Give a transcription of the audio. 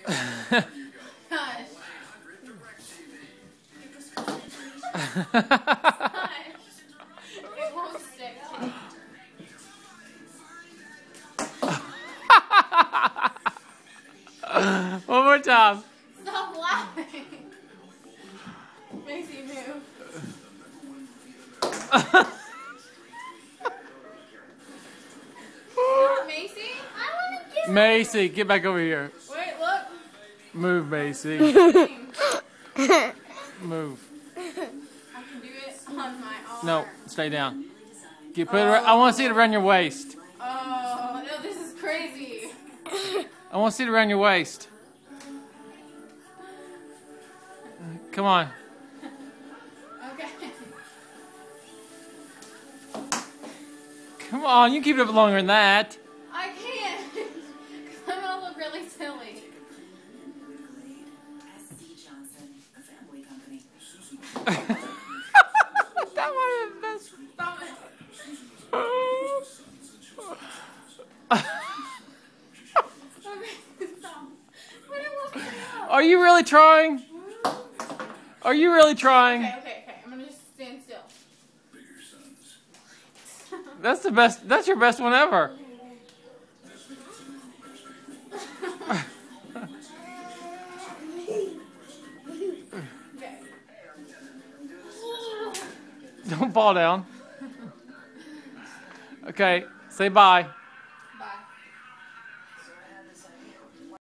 Gosh. It won't stick. One more time. Stop laughing. Macy, move. Macy? I want to do Macy, get back over here. Wait, look. Move, Macy. Move. I can do it on my arm. No, stay down. Put it. I want to see it around your waist. Oh, no, this is crazy. I want to see it around your waist. Come on. Okay. Come on, you can keep it up longer than that. I can't. Because I'm going to look really silly. That was the best. Stop it. Okay, stop. What it won't stay up. Are you really trying? Are you really trying? Okay. I'm going to just stand still. That's the best. That's your best one ever. Okay. Don't fall down. Okay, say bye.